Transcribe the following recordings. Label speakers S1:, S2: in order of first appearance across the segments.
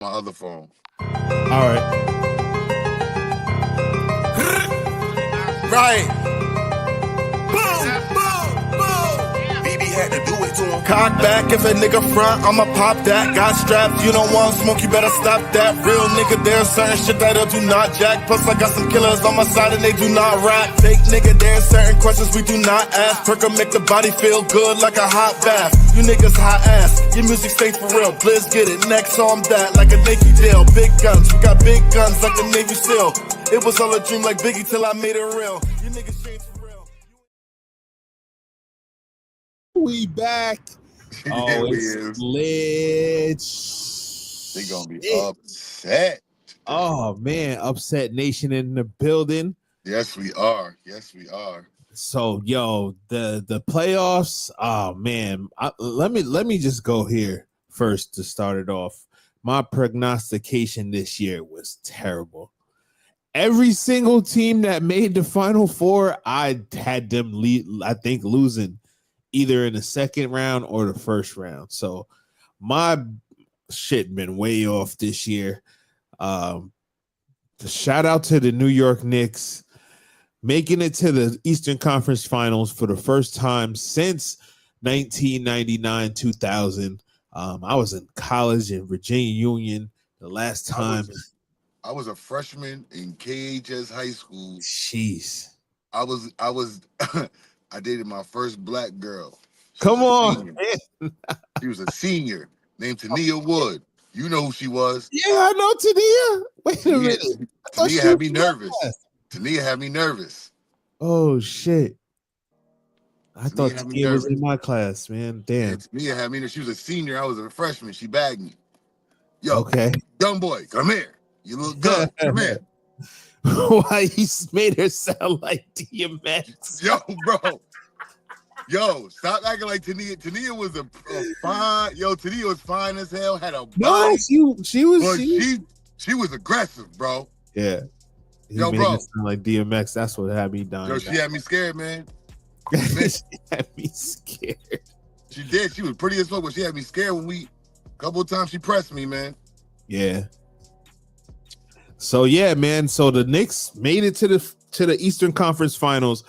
S1: My other phone.
S2: All right.
S3: Right. Boom, boom, boom. BB had to do it to him. Cock back if a nigga front, I'ma pop that. Got strapped, you don't want smoke, you better stop that. Real nigga, there's certain shit that'll do not jack. Plus I got some killers on my side and they do not rap. Fake nigga, there's certain questions we do not ask. Perk make the body feel good like a hot bath. You niggas hot ass, your music stay for real. Blizz get it, next on that like a Navy deal. Big guns, we got big guns like the Navy SEAL. It was all a dream like Biggie till I made it real. You niggas changed for real.
S2: We back.
S1: Yeah, we
S2: It's lit.
S1: They gonna be upset.
S2: Oh man, upset nation in the building.
S1: Yes, we are. Yes, we are.
S2: So yo, the playoffs. Oh man, let me just go here first to start it off. My prognostication this year was terrible. Every single team that made the Final Four, I had them losing either in the second round or the first round. So my shit been way off this year. Shout out to the New York Knicks making it to the Eastern Conference Finals for the first time since 1999-2000. I was in college in Virginia Union the last time.
S1: I was a freshman in KHS high school.
S2: Jeez.
S1: I dated my first black girl.
S2: Come on.
S1: She was a senior named Tania Wood. You know who she was.
S2: Yeah, I know Tania. Wait a minute.
S1: Tania had me nervous. Tania had me nervous.
S2: Oh, shit. I thought Tania was in my class, man. Damn.
S1: Tania had me. She was a senior. I was a freshman. She bagged me. Yo,
S2: okay.
S1: Young boy, come here. You look good. Come here.
S2: Why he made her sound like DMX?
S1: Yo, bro. Yo, stop acting like Tania. Tania was a fine. Yo, Tania was fine as hell. Had a body.
S2: No, she was.
S1: She was aggressive, bro.
S2: Yeah.
S1: Yo, bro.
S2: Sound like DMX. That's what had me dying.
S1: Yo, she had me scared, man.
S2: She had me scared.
S1: She did. She was pretty as fuck, but she had me scared when a couple of times she pressed me, man.
S2: Yeah. So yeah, man. So the Knicks made it to the Eastern Conference Finals.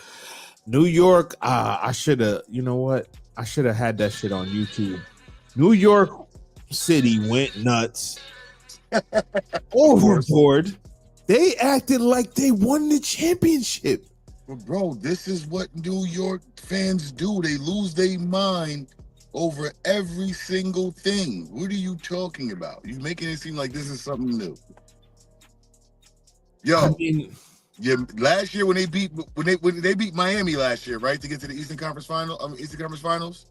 S2: New York, I should have, you know what? I should have had that shit on YouTube. New York City went nuts. Overboard. They acted like they won the championship.
S1: But bro, this is what New York fans do. They lose their mind over every single thing. What are you talking about? You're making it seem like this is something new. Yo, I mean, yeah, last year when they beat Miami last year, right, to get to the Eastern Conference Finals.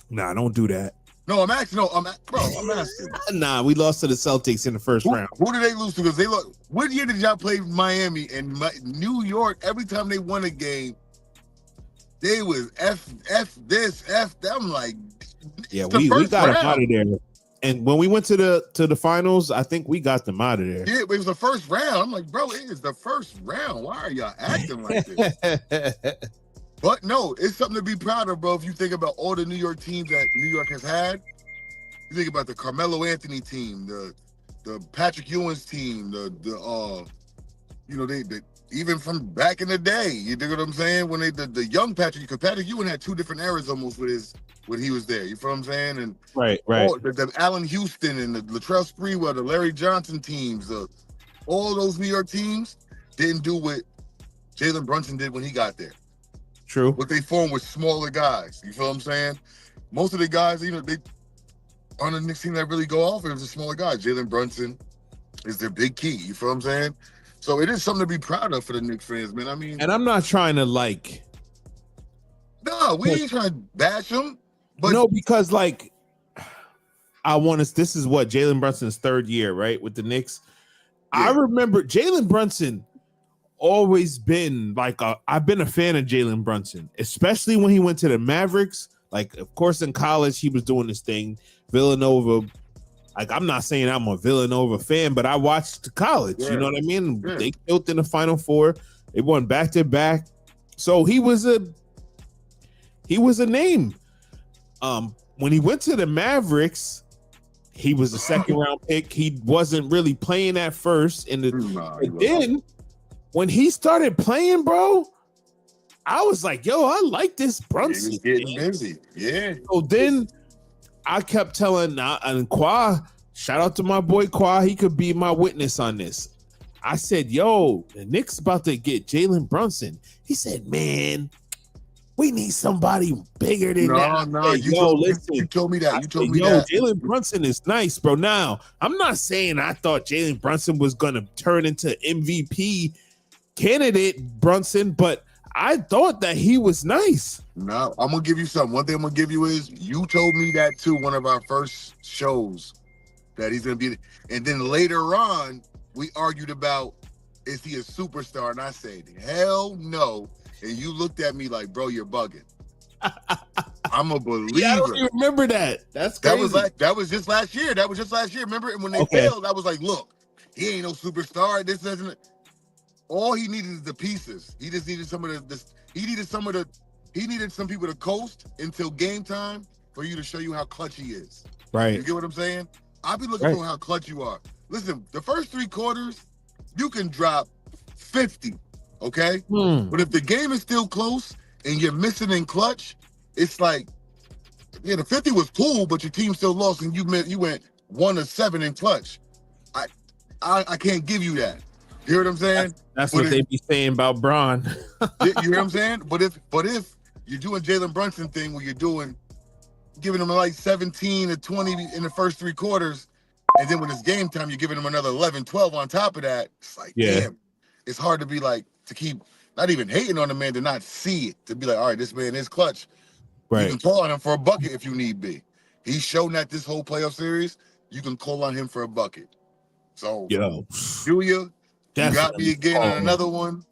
S2: Nah, don't do that.
S1: No, I'm asking. I'm asking.
S2: Nah, we lost to the Celtics in the first round.
S1: Who did they lose to? Because they look. What year did y'all play Miami and New York? Every time they won a game, they was F this F that. I'm like,
S2: yeah, we got them out of there. And when we went to the finals, I think we got them out of there.
S1: Yeah, it was the first round. I'm like, bro, it is the first round. Why are y'all acting like this? But no, it's something to be proud of, bro. If you think about all the New York teams that New York has had, you think about the Carmelo Anthony team, the Patrick Ewing's team, they even from back in the day, you dig what I'm saying? When the young Patrick, because Patrick Ewing had two different eras almost when he was there. You feel what I'm saying? And
S2: right.
S1: The Allen Houston and the Latrell Sprewell, the Larry Johnson teams, all those New York teams didn't do what Jalen Brunson did when he got there.
S2: True.
S1: What they formed with smaller guys. You feel what I'm saying? Most of the guys, they on the Knicks team that really go off, it was a smaller guy. Jalen Brunson is their big key. You feel what I'm saying? So it is something to be proud of for the Knicks fans, man. I mean,
S2: and I'm not trying to
S1: no, we ain't trying to bash them. But
S2: no, because this is what Jalen Brunson's third year, right, with the Knicks. Yeah. I remember Jalen Brunson always been I've been a fan of Jalen Brunson, especially when he went to the Mavericks. Like, of course, in college, he was doing this thing. Villanova. Like, I'm not saying I'm a Villanova fan, but I watched college. Yeah. You know what I mean? Yeah. They killed in the Final Four. They won back to back. So he was a name. When he went to the Mavericks, He was a second round pick. He wasn't really playing at first. But then when he started playing, bro, I was like, yo, I like this Brunson.
S1: He was getting busy. Yeah.
S2: So then I kept telling and Qua, shout out to my boy Qua, he could be my witness on this. I said, yo, the Knicks about to get Jalen Brunson. He said, man, we need somebody bigger than that.
S1: No, you told me that.
S2: Jalen Brunson is nice, bro. Now, I'm not saying I thought Jalen Brunson was going to turn into MVP candidate Brunson, but I thought that he was nice.
S1: No, I'm going to give you something. One thing I'm going to give you is you told me that too, one of our first shows, that he's going to be. And then later on, we argued about, is he a superstar? And I said, hell no. And you looked at me like, bro, you're bugging. I'm a believer.
S2: Yeah, I don't even remember that. That's crazy.
S1: That was just last year. Remember? And when they failed, I was like, look, he ain't no superstar. This doesn't. All he needed is the pieces. He just needed some people to coast until game time for you to show you how clutch he is.
S2: Right.
S1: You get what I'm saying? I'll be looking for how clutch you are. Listen, the first 3 quarters, you can drop 50. Okay, but if the game is still close and you're missing in clutch, it's like, yeah, the 50 was cool, but your team still lost and you went 1 of 7 in clutch. I can't give you that. You hear what I'm saying?
S2: That's what they be saying about Bron.
S1: You hear what I'm saying? But if you're doing Jalen Brunson thing where you're giving him like 17 to 20 in the first 3 quarters, and then when it's game time, you're giving him another 11, 12 on top of that. It's like, damn, it's hard to be like, to keep not even hating on the man, to not see it, to be like, all right, this man is clutch. Right. You can call on him for a bucket if you need be. He's shown that this whole playoff series, you can call on him for a bucket. So, Julia, you got me again on another one.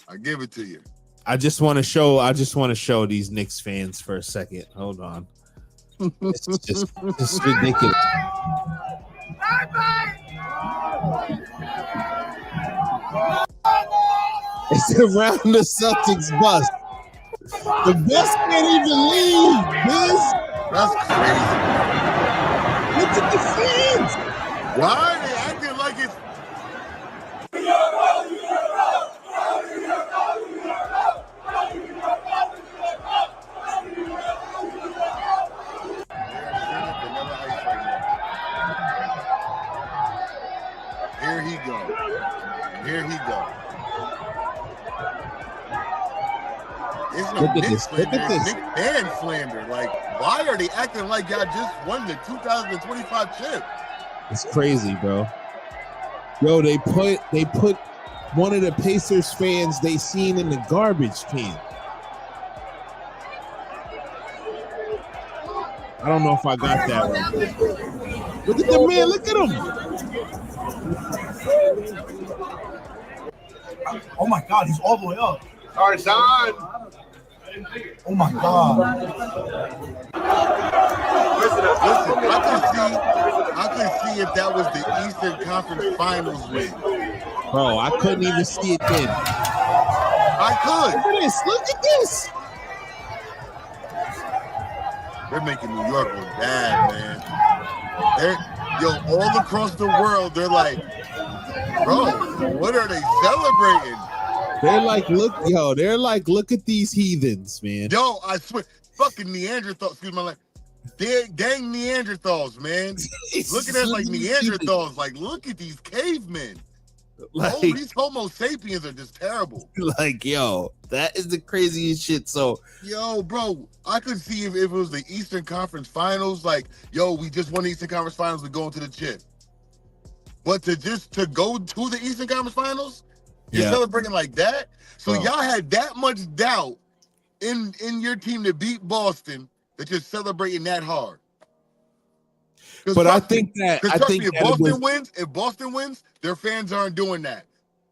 S1: I give it to you.
S2: I just want to show these Knicks fans for a second. Hold on. It's ridiculous. It's around the Celtics bus. The bus can't even leave, Biz.
S1: That's crazy.
S2: Look at the fans.
S1: Why are they acting like it's... Here he go. It's no Knicks slander. It's Knicks fan slander. Like, why are they acting like y'all just won the 2025 chip?
S2: It's crazy, bro. Yo, they put one of the Pacers fans they seen in the garbage can. I don't know if I got that right. Look at the man. Look at him.
S4: Oh my God, he's all the way up.
S1: Tarzan.
S4: Oh my God.
S1: Listen, I could see if that was the Eastern Conference Finals win.
S2: Bro, I couldn't even see it then.
S1: I could.
S2: Look at this.
S1: They're making New York look bad, man. All across the world, they're like, bro, what are they celebrating?
S2: They're like, look at these heathens, man.
S1: Yo, I swear, fucking Neanderthals, excuse my language. Dang Neanderthals, man. Looking at like Neanderthals, like, look at these cavemen. Like, these Homo sapiens are just terrible.
S2: Like, yo, that is the craziest shit. So,
S1: yo, bro, I could see if it was the Eastern Conference Finals, like, yo, we just won the Eastern Conference Finals, we're going to the chip. But to go to the Eastern Conference Finals, you're celebrating like that. So y'all had that much doubt in your team to beat Boston that you're celebrating that hard.
S2: But I think
S1: if Boston wins, their fans aren't doing that.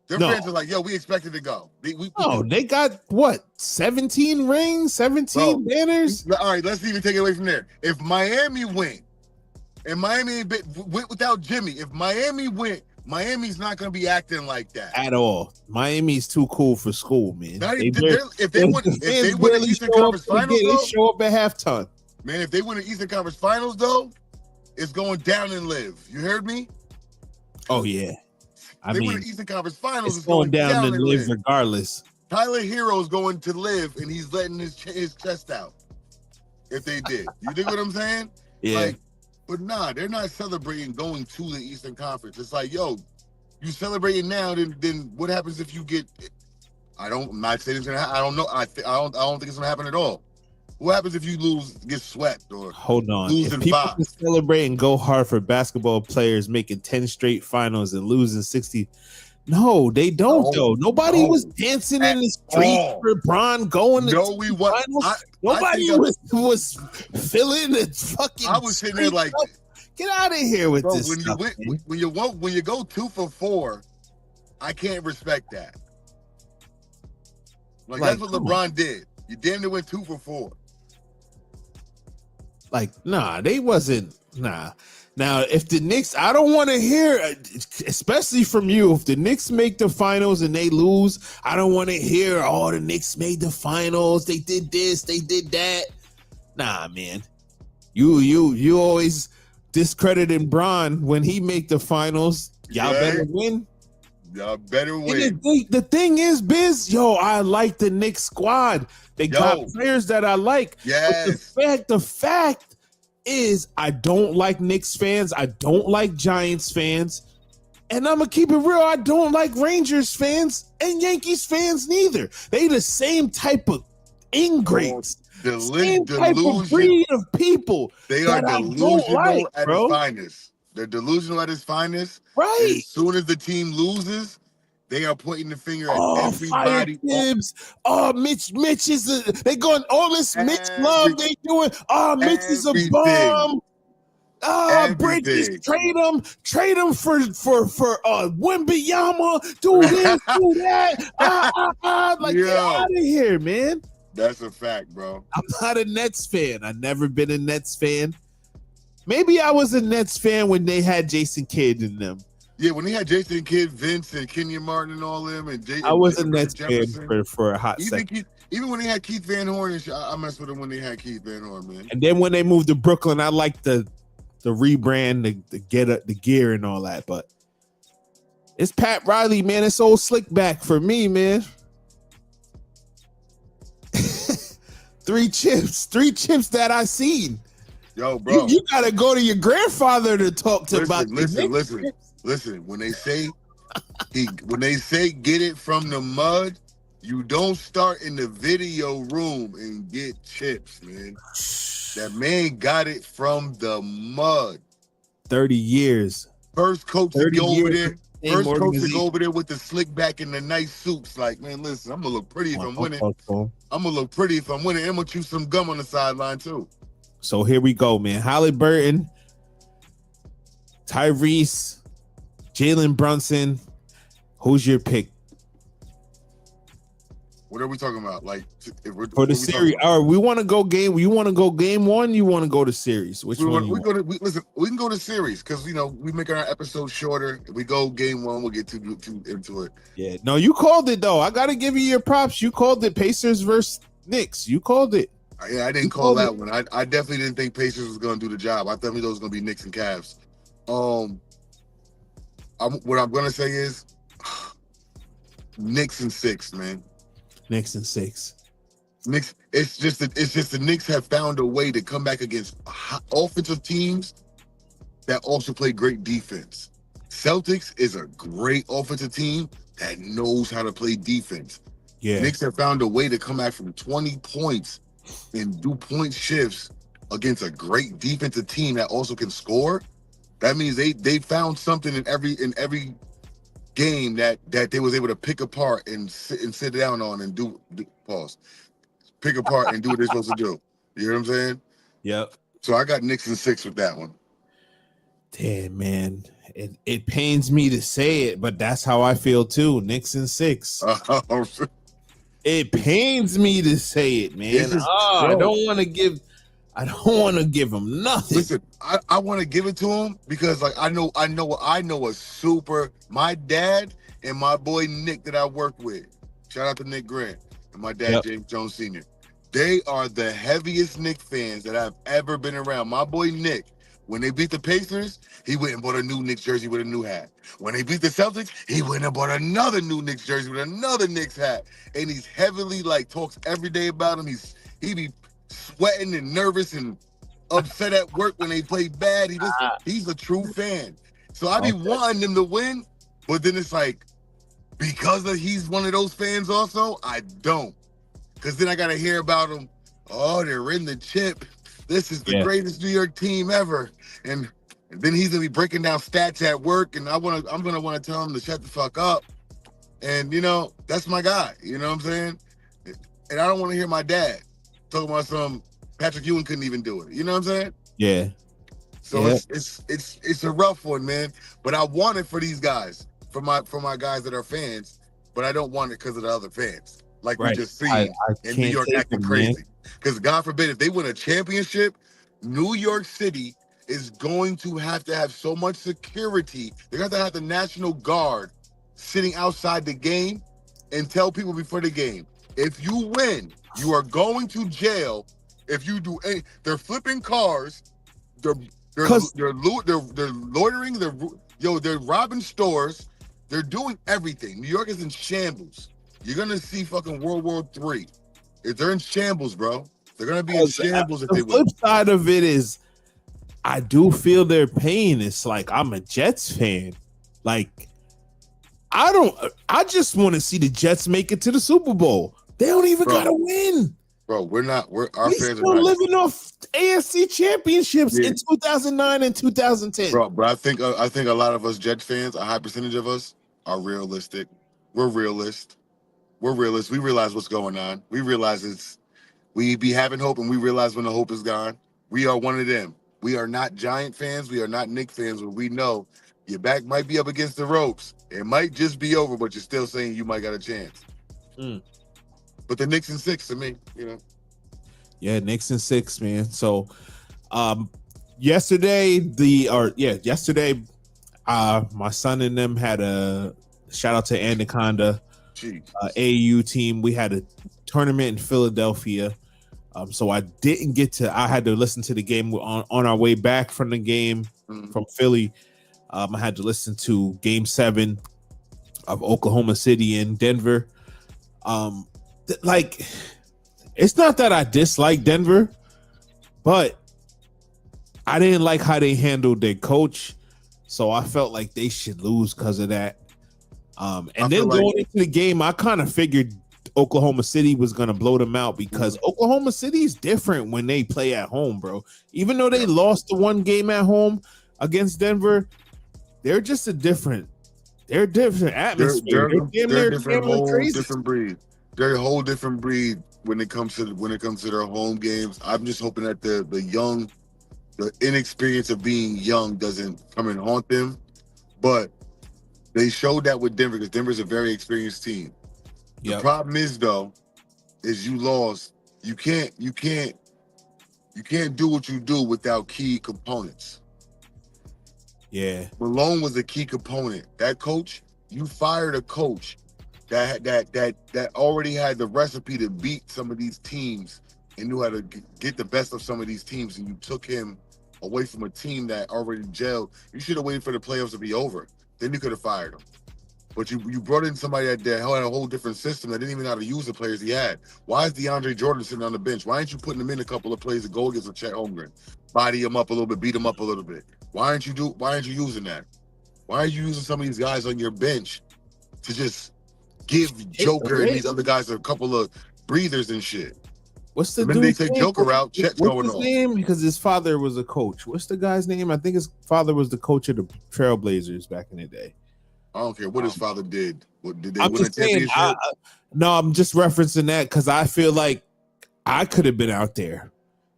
S1: Their fans are like, yo, we expected to go.
S2: They got what, 17 rings, 17 banners?
S1: All right, let's even take it away from there. If Miami went, and Miami went without Jimmy, if Miami went, Miami's not going to be acting like that
S2: at all. Miami's too cool for school, man.
S1: If they win the Eastern Conference Finals,
S2: they show up at halftime.
S1: Man, if they win the Eastern Conference Finals, though, is going down and live. You heard me?
S2: Oh yeah. I
S1: They win
S2: mean,
S1: the Eastern Conference Finals.
S2: it's going down and live
S1: live.
S2: regardless.
S1: Tyler Hero's going to live, and he's letting his chest out. If they did, you dig what I'm saying?
S2: Yeah.
S1: Like, but nah, they're not celebrating going to the Eastern Conference. It's like, yo, you celebrating now, then what happens if you get? I'm not saying it's gonna happen. I don't know. I don't think it's gonna happen at all. What happens if you get swept or
S2: hold on?
S1: lose
S2: If
S1: in
S2: people
S1: 5?
S2: can celebrate and go hard for basketball players making 10 straight finals and losing 60. No, they don't though. Nobody was dancing in the streets for Bron going to
S1: we want.
S2: Nobody was feeling it fucking.
S1: I was sitting there like,
S2: get out of here with this
S1: when
S2: stuff,
S1: when you go 2 for 4, I can't respect that. Like that's what LeBron did. You damn near went 2 for 4.
S2: Like, nah, they wasn't. Nah. Now, if the Knicks, I don't want to hear, especially from you, if the Knicks make the finals and they lose, I don't want to hear, oh, the Knicks made the finals. They did this, they did that. Nah, man. You always discrediting Bron when he make the finals. Y'all better win.
S1: Y'all better win.
S2: The thing is, Biz, I like the Knicks squad. They got players that I like.
S1: Yes.
S2: But the fact is, I don't like Knicks fans. I don't like Giants fans. And I'm going to keep it real. I don't like Rangers fans and Yankees fans neither. They the same type of ingrates. Same type of breed of people.
S1: They are delusional at its finest. They're delusional at its finest.
S2: Right.
S1: And as soon as the team loses, they are pointing the finger at everybody.
S2: Mitch is they going all this Mitch love they doing. Mitch is a bum. Bridges, trade him for Wembanyama. Do this, do that. Like, get out of here, man.
S1: That's a fact, bro.
S2: I'm not a Nets fan. I've never been a Nets fan. Maybe I was a Nets fan when they had Jason Kidd in them.
S1: Yeah, when they had Jason Kidd, Vince, and Kenyon Martin and all them,
S2: I was a Nets fan for a hot second.
S1: Even when they had Keith Van Horn and shit, I messed with them when they had Keith Van Horn, man.
S2: And then when they moved to Brooklyn, I liked the rebrand, the gear and all that. But it's Pat Riley, man. It's old slick back for me, man. 3 chips that I seen.
S1: Yo, bro,
S2: you gotta go to your grandfather to talk to about.
S1: Listen. When they say get it from the mud, you don't start in the video room and get chips, man. That man got it from the mud.
S2: 30 years.
S1: First coach to go over there. First coach to go over there with the slick back and the nice suits. Like, man, listen, I'm gonna look pretty if I'm winning. I'm gonna chew some gum on the sideline too.
S2: So here we go, man. Halliburton, Tyrese, Jalen Brunson. Who's your pick?
S1: What are we talking about? Like
S2: for the series? All right, we want to go game. You want to go game 1? You want to go to series? Which one?
S1: Listen, we can go to series because we make our episode shorter. If we go game 1, we'll get too into it.
S2: Yeah, no, you called it though. I got to give you your props. You called it Pacers versus Knicks. You called it.
S1: Yeah, I didn't call that one. I definitely didn't think Pacers was going to do the job. I thought those was going to be Knicks and Cavs. What I'm going to say is Knicks and 6, man.
S2: Knicks and 6.
S1: Knicks. It's just the Knicks have found a way to come back against offensive teams that also play great defense. Celtics is a great offensive team that knows how to play defense.
S2: Yeah.
S1: Knicks have found a way to come back from 20 points and do point shifts against a great defensive team that also can score. That means they found something in every game that they was able to pick apart and sit down on and do pick apart and do what they're supposed to do. You know what I'm saying?
S2: Yep.
S1: So I got Knicks and 6 with that one.
S2: Damn, man. It pains me to say it, but that's how I feel too. Knicks and 6. It pains me to say it, man. I don't want to give him nothing.
S1: Listen, I want to give it to him because I know a super. My dad and my boy Nick that I work with. Shout out to Nick Grant and my dad James Jones Sr. They are the heaviest Nick fans that I've ever been around. My boy Nick When they beat the Pacers, he went and bought a new Knicks jersey with a new hat. When they beat the Celtics, he went and bought another new Knicks jersey with another Knicks hat. And he's heavily like talks every day about him. He be sweating and nervous and upset at work when they play bad. He's a true fan. So I be wanting them to win, but then it's like, because he's one of those fans also, I don't. Because then I got to hear about him. Oh, they're in the chip. This is the greatest New York team ever. And then he's going to be breaking down stats at work, and I'm going to want to tell him to shut the fuck up. And, that's my guy. You know what I'm saying? And I don't want to hear my dad talking about some Patrick Ewing couldn't even do it. You know what I'm saying?
S2: Yeah.
S1: So it's a rough one, man. But I want it for these guys, for my guys that are fans, but I don't want it because of the other fans. Like we just seen in New York acting crazy. Because God forbid, if they win a championship, New York City is going to have so much security. They're going to have the National Guard sitting outside the game and tell people before the game, if you win, you are going to jail. If you do they're flipping cars, they're loitering, they're robbing stores, they're doing everything. New York is in shambles. You're gonna see fucking World War III. If they're in shambles, bro, they're gonna be in shambles if they win.
S2: The flip side of it is, I do feel their pain. It's like, I'm a Jets fan. Like, I just want to see the Jets make it to the Super Bowl. They don't even gotta win.
S1: Bro, our fans
S2: still
S1: are not
S2: living off AFC championships in 2009 and 2010.
S1: Bro, but I think a lot of us Jets fans, a high percentage of us, are realistic. We're realists. We realize what's going on. We realize we be having hope, and we realize when the hope is gone. We are one of them. We are not Giant fans. We are not Knicks fans, but we know your back might be up against the ropes. It might just be over, but you're still saying you might got a chance. But the Knicks in 6 to me,
S2: Yeah, Knicks in 6, man. So yesterday, my son and them had a shout out to Anaconda AAU team. We had a tournament in Philadelphia. So I had to listen to the game on our way back from the game from Philly. I had to listen to Game 7 of Oklahoma City and Denver. It's not that I dislike Denver, but I didn't like how they handled their coach. So I felt like they should lose because of that. And then going into the game, I kind of figured Oklahoma City was going to blow them out because Oklahoma City is different when they play at home, bro. Even though they lost the one game at home against Denver, they're just different atmosphere.
S1: They're different breed. They're a whole different breed when it comes to their home games. I'm just hoping that the inexperience of being young doesn't come and haunt them. But they showed that with Denver because Denver's a very experienced team. The problem is though, is you lost. You can't do what you do without key components.
S2: Yeah.
S1: Malone was a key component. That coach, you fired a coach that already had the recipe to beat some of these teams and knew how to get the best of some of these teams, and you took him away from a team that already gelled. You should have waited for the playoffs to be over. Then you could have fired him. But you brought in somebody that had a whole different system that didn't even know how to use the players he had. Why is DeAndre Jordan sitting on the bench? Why aren't you putting him in a couple of plays to go against Chet Holmgren? Body him up a little bit, beat him up a little bit. Why aren't you using that? Why are you using some of these guys on your bench to just give Joker and these other guys a couple of breathers and shit?
S2: What's the
S1: dude's name? They take Joker out, Chet's going on.
S2: Name? Because his father was a coach. What's the guy's name? I think his father was the coach of the Trailblazers back in the day.
S1: I don't care what his father did. Did they win a championship?
S2: No, I'm just referencing that because I feel like I could have been out there.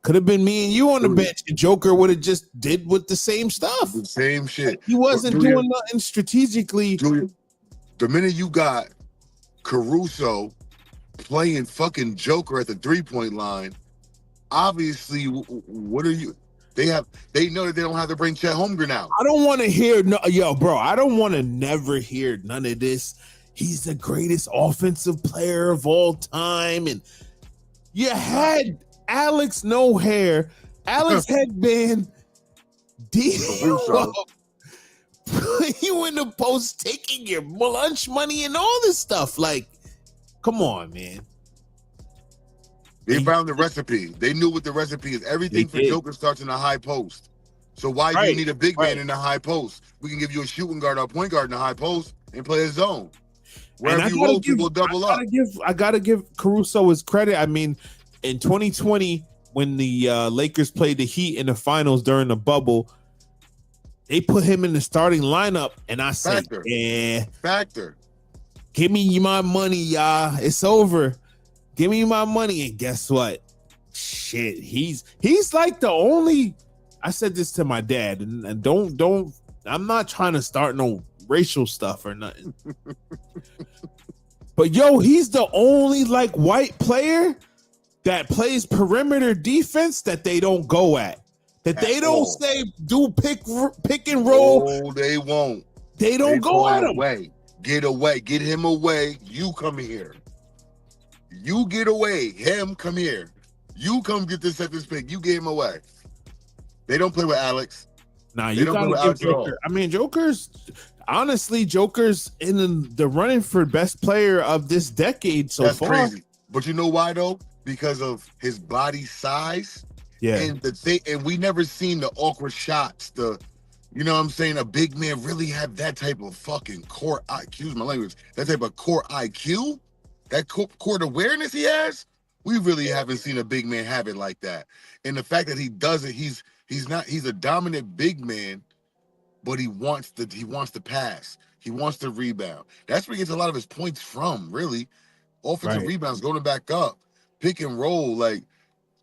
S2: Could have been me and you on the bench. And Joker would have just did with the same stuff.
S1: The same shit.
S2: He wasn't doing nothing strategically.
S1: The minute you got Caruso playing fucking Joker at the 3-point line, obviously, what are you? They know that they don't have to bring Chet Holmgren out.
S2: I don't want to hear I don't want to never hear none of this. He's the greatest offensive player of all time. And you had Alex No Hair, Alex Headband
S1: Caruso.
S2: You in the post taking your lunch money and all this stuff. Like, come on, man.
S1: They found the recipe. They knew what the recipe is. Everything for Joker starts in a high post. So why do you need a big man in the high post? We can give you a shooting guard or a point guard in the high post and play a zone. Wherever you roll, people double up.
S2: I gotta give Caruso his credit. I mean, in 2020, when the Lakers played the Heat in the finals during the bubble, they put him in the starting lineup, and I said,
S1: Factor.
S2: Give me my money, y'all. It's over. Give me my money. And guess what? Shit, he's like the only. I said this to my dad, and don't. I'm not trying to start no racial stuff or nothing. But yo, he's the only like white player that plays perimeter defense that they don't go at. That they don't say do pick and roll.
S1: Oh, they won't.
S2: They don't go at him.
S1: Get away. Get him away. You come here. You get away. Him, come here. You come get this at this pick. You get him away. They don't play with Alex.
S2: Nah, you gotta give Joker. I mean, Joker's in the running for best player of this decade so far. That's crazy.
S1: But you know why though? Because of his body size.
S2: Yeah.
S1: And and we never seen the awkward shots. You know what I'm saying? A big man really have that type of fucking core IQ. Excuse my language. That type of core IQ, that court awareness he has. We really haven't seen a big man have it like that. And the fact that he does it, he's a dominant big man, but he wants to pass. He wants to rebound. That's where he gets a lot of his points from, really. Offensive rebounds, going back up, pick and roll. Like,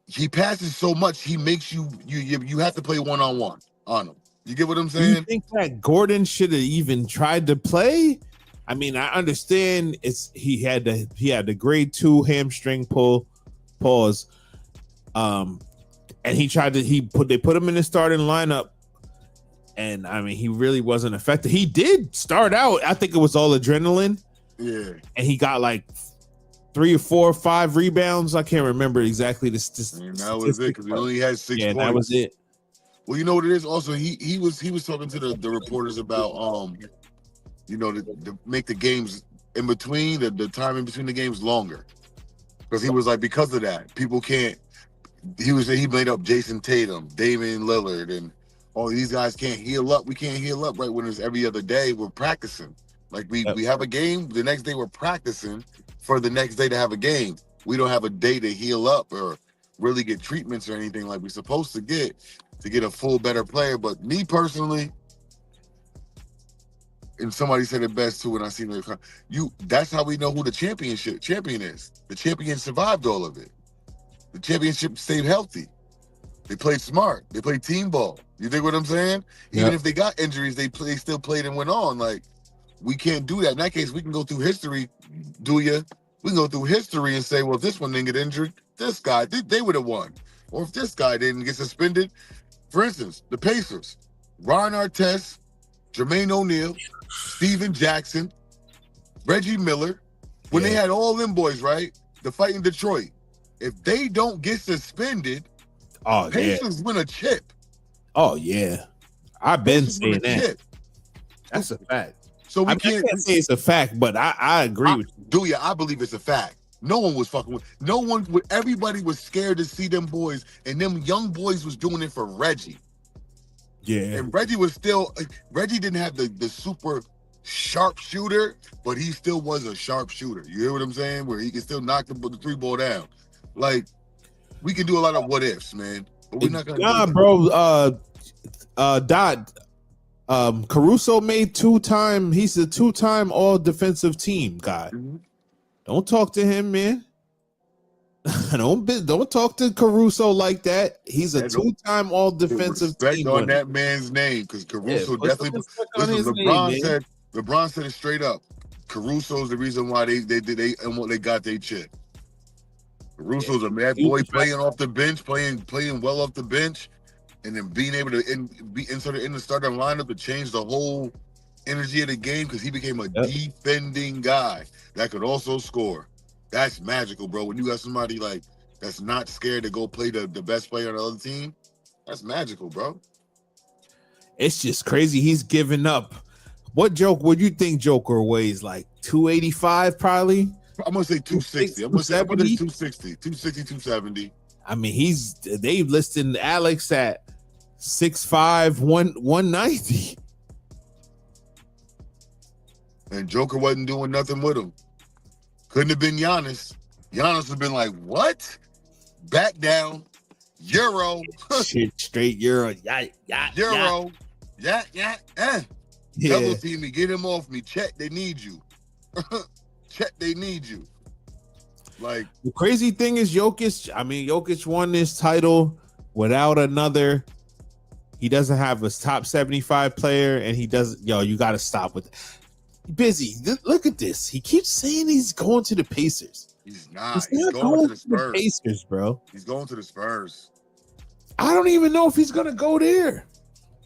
S1: he passes so much, he makes you have to play one-on-one on him. You get what I'm saying?
S2: Do you think that Gordon should have even tried to play? I mean, I understand he had the grade 2 hamstring pause. And they put him in the starting lineup. And I mean, he really wasn't effective. He did start out, I think it was all adrenaline.
S1: Yeah.
S2: And he got like 3 or 4 or 5 rebounds. I can't remember exactly the
S1: and that was it, because he only had 6 points.
S2: That was it.
S1: Well, you know what it is? Also, he was talking to the reporters about to make the games in between, the time in between the games longer. Because he was like, because of that, people can't. He made up Jason Tatum, Damian Lillard, and all these guys can't heal up. We can't heal up right when it's every other day. We're practicing. Like we have a game, the next day we're practicing for the next day to have a game. We don't have a day to heal up or really get treatments or anything like we're supposed to get a full better player. But me personally, and somebody said it best too when I seen that's how we know who the champion is. The champion survived all of it. The championship stayed healthy. They played smart. They played team ball. You think what I'm saying? Even if they got injuries, they still played and went on. Like, we can't do that. In that case, we can go through history. We can go through history and say, well, if this one didn't get injured, this guy, they would have won. Or if this guy didn't get suspended. For instance, the Pacers, Ron Artest, Jermaine O'Neal, Steven Jackson, Reggie Miller, when they had all them boys, right? The fight in Detroit. If they don't get suspended, Pacers win a chip.
S2: Oh, yeah. I've been saying that. Chip. That's a fact.
S1: So I
S2: can't say it's a fact, but I agree with you.
S1: Do you? I believe it's a fact. No one was fucking with. Everybody was scared to see them boys, and them young boys was doing it for Reggie.
S2: Yeah.
S1: And Reggie didn't have the super sharp shooter, but he still was a sharp shooter. You hear what I'm saying? Where he can still knock the 3 ball down. Like, we can do a lot of what ifs, man. But we're not gonna
S2: Caruso made 2-time. He's a 2-time all defensive team guy. Mm-hmm. Don't talk to him, man. Don't talk to Caruso like that. He's a 2-time all defensive team.
S1: On that man's name, because Caruso definitely. LeBron said it straight up. Caruso's the reason why they got their chip. Caruso's a mad boy playing off the bench, playing well off the bench, and then being able to be inserted in the starting lineup to change the whole energy of the game, because he became a defending guy that could also score. That's magical, bro. When you got somebody like that's not scared to go play the best player on the other team, that's magical, bro.
S2: It's just crazy. He's giving up. What you think Joker weighs? Like 285 probably?
S1: I'm gonna say 260. I'm gonna say 260, 270.
S2: I mean, they listed Alex at 6'5", 190.
S1: And Joker wasn't doing nothing with him. Couldn't have been Giannis. Giannis would have been like, what? Back down. Euro.
S2: Shit, straight Euro.
S1: Euro. Yeah.
S2: Yeah.
S1: Double team me. Get him off me. Check, they need you. Check, they need you. Like,
S2: the crazy thing is Jokic won this title without another. He doesn't have a top 75 player, and he doesn't. You got to stop with it. Busy. Look at this. He keeps saying he's going to the Pacers.
S1: He's not. He's going to the Spurs.
S2: Pacers, bro.
S1: He's going to the Spurs.
S2: I don't even know if he's gonna go there.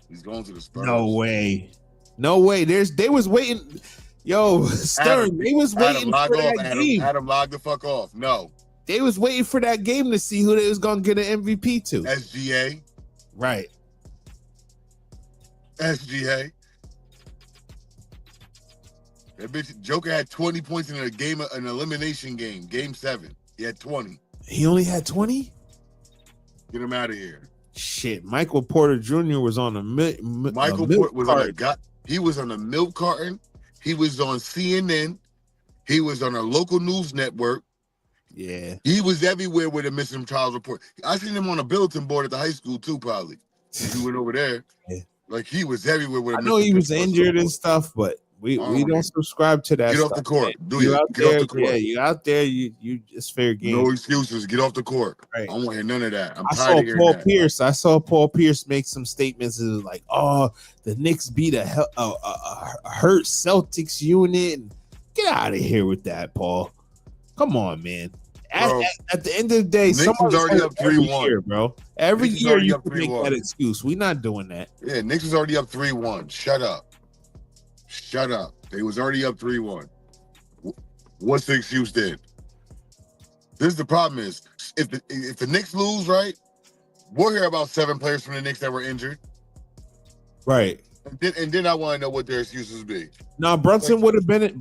S1: He's going to the Spurs.
S2: No way. They was waiting. Yo, Stern, they was waiting for that game.
S1: Adam, log the fuck off. No.
S2: They was waiting for that game to see who they was gonna get an MVP to.
S1: SGA.
S2: Right.
S1: SGA. That bitch Joker had 20 points in an elimination game, game 7. He had 20.
S2: He only had 20?
S1: Get him out of here.
S2: Shit, Michael Porter Jr. was on
S1: Michael Porter was he was on a milk carton. He was on CNN. He was on a local news network.
S2: Yeah.
S1: He was everywhere with a missing child report. I seen him on a bulletin board at the high school too, probably. He went over there.
S2: Yeah.
S1: Like he was everywhere with a
S2: I know he was injured and stuff, but we don't subscribe to that.
S1: Get
S2: stuff,
S1: off the court.
S2: Man.
S1: Get off the court.
S2: Yeah, you out there, you it's fair game.
S1: No excuses. Get off the court.
S2: Right.
S1: I don't want to hear none of that.
S2: I saw Paul Pierce make some statements. It was like, oh, the Knicks beat a hurt Celtics unit. Get out of here with that, Paul. Come on, man. At the end of the day,
S1: someone's already up 3-1,
S2: bro. Every year you can make that excuse. We're not doing that.
S1: Yeah, Knicks was already up 3-1. Shut up. They was already up 3-1. What's the excuse then? This is the problem is if the Knicks lose, right, we'll hear about 7 players from the Knicks that were injured.
S2: Right.
S1: And then I want to know what their excuses be.
S2: No, Brunson would have been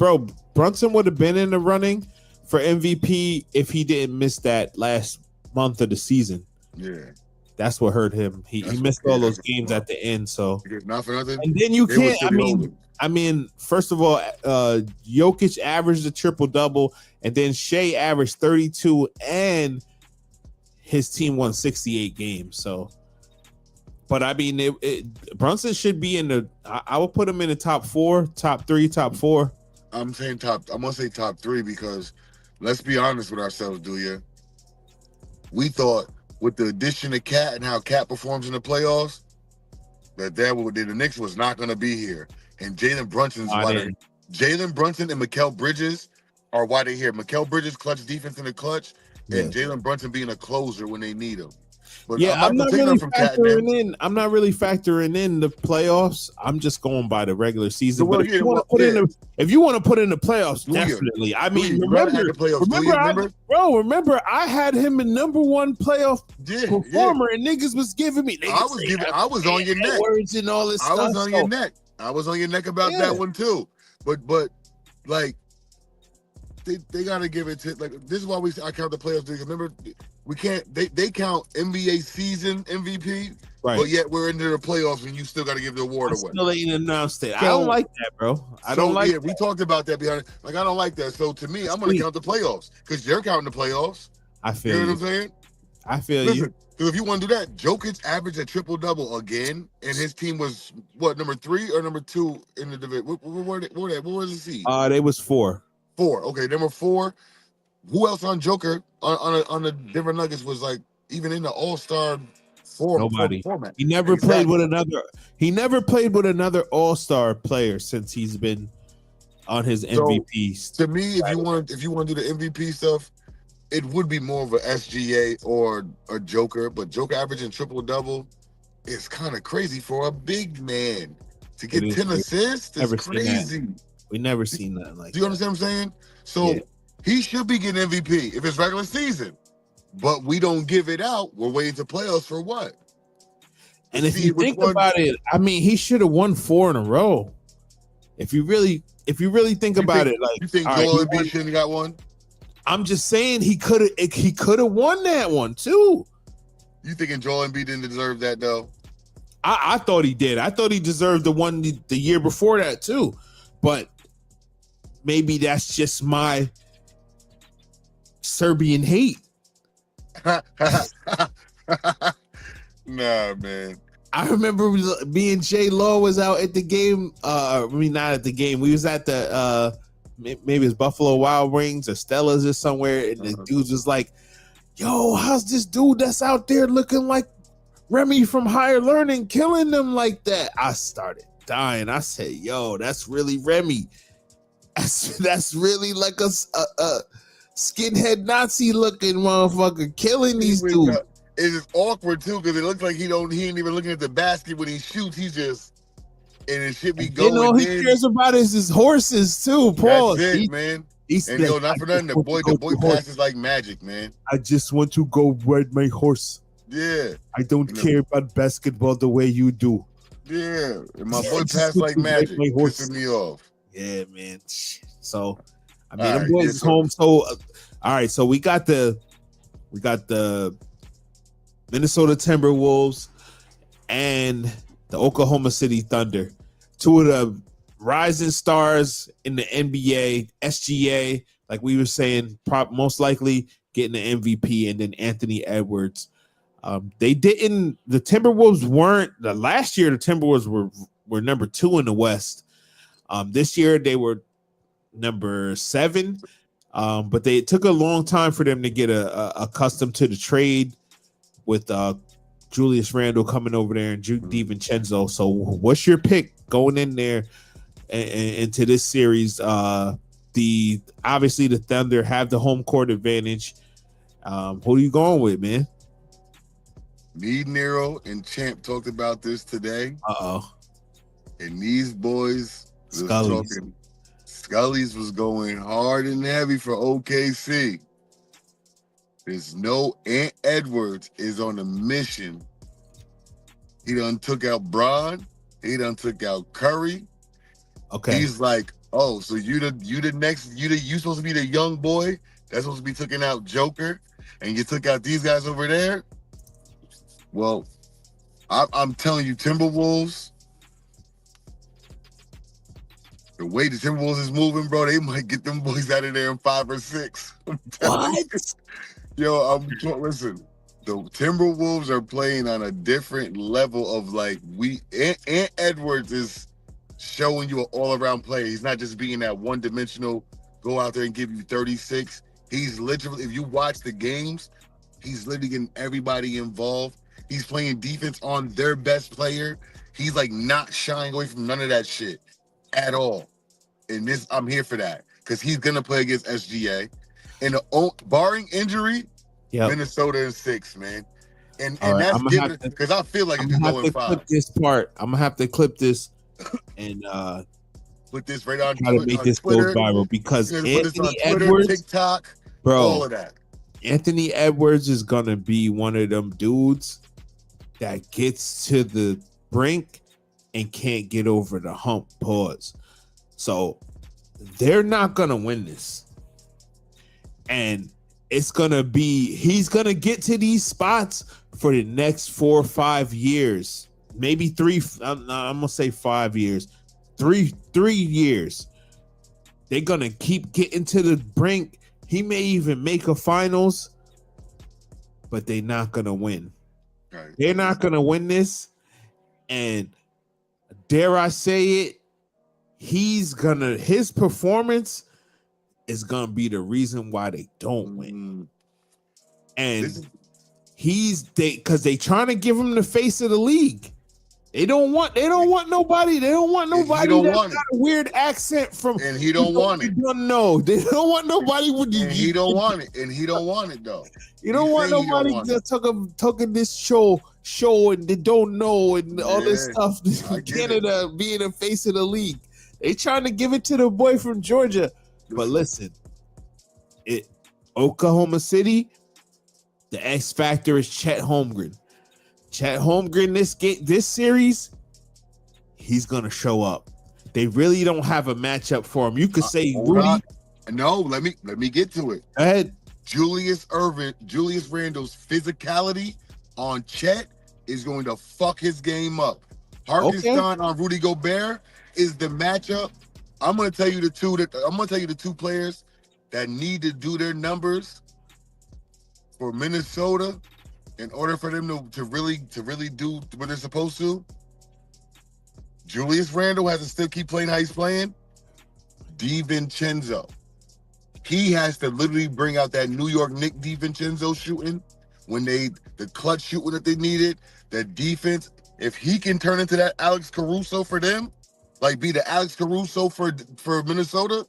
S2: Brunson would have been in the running for MVP if he didn't miss that last month of the season.
S1: Yeah.
S2: That's what hurt him. He missed all those games at the end. So
S1: not for nothing.
S2: And then you can't. I mean, first of all, Jokic averaged a triple-double, and then Shea averaged 32, and his team won 68 games. So, but I mean, Brunson should be in the. I would put him in the top 4, top 3, top 4.
S1: I'm gonna say top 3 because let's be honest with ourselves, do you? We thought with the addition of Cat and how Cat performs in the playoffs, that the Knicks was not going to be here. And Jalen Brunson and Mikal Bridges are why they're here. Mikal Bridges clutch defense in the clutch, and Jalen Brunson being a closer when they need him. But
S2: yeah, I'm not really factoring in the playoffs. I'm just going by the regular season. But if you want to put in the playoffs, definitely. I mean, remember, I had him in #1 playoff performer, and niggas was giving me.
S1: I was on your neck.
S2: Words and all this stuff.
S1: I was on your neck. I was on your neck about that one too. But like they gotta give it to this is why I count the playoffs because remember we can't they count NBA season MVP, right? But yet we're into the playoffs and you still gotta give the award away.
S2: Still ain't announced it. I don't like that, bro. I don't like that.
S1: We talked about that behind I don't like that. So to me, I'm gonna count the playoffs because they're counting the playoffs.
S2: I feel you.
S1: Know what I'm saying?
S2: I feel you.
S1: Because if you want to do that, Jokic averaged a triple-double again, and his team was, what, number 3 or number 2 in the division? What was the seed?
S2: They was 4.
S1: 4. Okay, number 4. Who else on Joker on the Denver Nuggets was like even in the All-Star
S2: Nobody.
S1: format?
S2: He never played with another. He never played with another All-Star player since he's been on his MVP.
S1: To me, if you want to do the MVP stuff, it would be more of a SGA or a Joker, but Joker averaging triple-double is kind of crazy for a big man. To get 10 assists is crazy.
S2: We never seen nothing like that.
S1: Do you understand what I'm saying? So he should be getting MVP if it's regular season, but we don't give it out. We're waiting to playoffs for what?
S2: And if
S1: see
S2: you
S1: which
S2: think
S1: one-
S2: about it, I mean, he should have won 4 in a row. If you really think about it, like,
S1: you think
S2: all right,
S1: Joel Embiid shouldn't have got one?
S2: I'm just saying he could have won that one too.
S1: You thinking Joel Embiid didn't deserve that though?
S2: I thought he did. I thought he deserved the one the year before that too. But maybe that's just my Serbian hate.
S1: Nah, man.
S2: I remember me and J Law was out at the game. I mean, not at the game. We was at the maybe it's Buffalo Wild Wings or Stella's or somewhere, and the dudes was like, "Yo, how's this dude that's out there looking like Remy from Higher Learning killing them like that?" I started dying. I said, "Yo, that's really Remy. That's really like a skinhead Nazi looking motherfucker killing these dudes."
S1: It is awkward too because it looks like he ain't even looking at the basket when he shoots. He just and it should be going.
S2: All he cares about is his horses too. Paul,
S1: that's it, man. And
S2: like,
S1: not for nothing, the boy passes like magic, man.
S2: I just want to go ride my horse.
S1: Yeah.
S2: I don't care about basketball the way you do.
S1: Yeah. And my boy passed like magic. Pissing me off.
S2: Yeah, man. So I mean, the boys is home. So all right, so we got the Minnesota Timberwolves and the Oklahoma City Thunder, two of the rising stars in the NBA, SGA, like we were saying, most likely getting the MVP, and then Anthony Edwards. The Timberwolves weren't, last year the Timberwolves were number 2 in the West. This year they were number 7, but it took a long time for them to get accustomed to the trade with Julius Randle coming over there and DiVincenzo. So what's your pick going in there into this series? Obviously the Thunder have the home court advantage. Who are you going with, man?
S1: Me, Nero, and Champ talked about this today. And these boys Scully's was going hard and heavy for OKC. There's no Ant Edwards is on a mission. He done took out Bron. He done took out Curry.
S2: Okay.
S1: He's like, oh, so you supposed to be the young boy that's supposed to be taking out Joker, and you took out these guys over there. Well, I'm telling you, Timberwolves. The way the Timberwolves is moving, bro, they might get them boys out of there in 5 or 6.
S2: What?
S1: Yo, listen. The Timberwolves are playing on a different level of like Ant Edwards is showing you an all-around player. He's not just being that one-dimensional, go out there and give you 36. He's literally, if you watch the games, he's literally getting everybody involved. He's playing defense on their best player. He's like not shying away from none of that shit at all. And this, I'm here for that because he's gonna play against SGA. And barring injury, Minnesota is 6, man. And that's giving because I feel like it could go in 5.
S2: Clip this part. I'm gonna have to clip this and
S1: put this right on
S2: try to make this go viral because Anthony Edwards,
S1: TikTok,
S2: bro,
S1: all of that.
S2: Anthony Edwards is gonna be one of them dudes that gets to the brink and can't get over the hump. Pause. So they're not gonna win this, and it's gonna be he's gonna get to these spots for the next 4 or 5 years, maybe 3. I'm gonna say 5 years, 3 years. They're gonna keep getting to the brink. He may even make a finals, but they're not gonna win.
S1: Right.
S2: They're not gonna win this, and dare I say it, his performance is gonna be the reason why they don't win. And because they trying to give him the face of the league. They don't want nobody. They don't want nobody that's got a weird accent from.
S1: And he don't want it.
S2: No, they don't want nobody with you.
S1: And he don't want it. And he don't want it though.
S2: You don't want nobody just talking this show and they don't know and all this stuff. Canada being the face of the league. They trying to give it to the boy from Georgia. But listen, Oklahoma City, the X factor is Chet Holmgren. Chet Holmgren this series, he's gonna show up. They really don't have a matchup for him. You could say
S1: hold
S2: Rudy.
S1: on. No, let me get to it.
S2: Go ahead.
S1: Julius Randle's physicality on Chet is going to fuck his game up. Hartenstein on Rudy Gobert is the matchup. I'm gonna tell you the two players that need to do their numbers for Minnesota in order for them to really do what they're supposed to. Julius Randle has to still keep playing how he's playing. DiVincenzo. He has to literally bring out that New York Knicks DiVincenzo shooting when the clutch shooting that they needed, the defense. If he can turn into that Alex Caruso for them, like be the Alex Caruso for Minnesota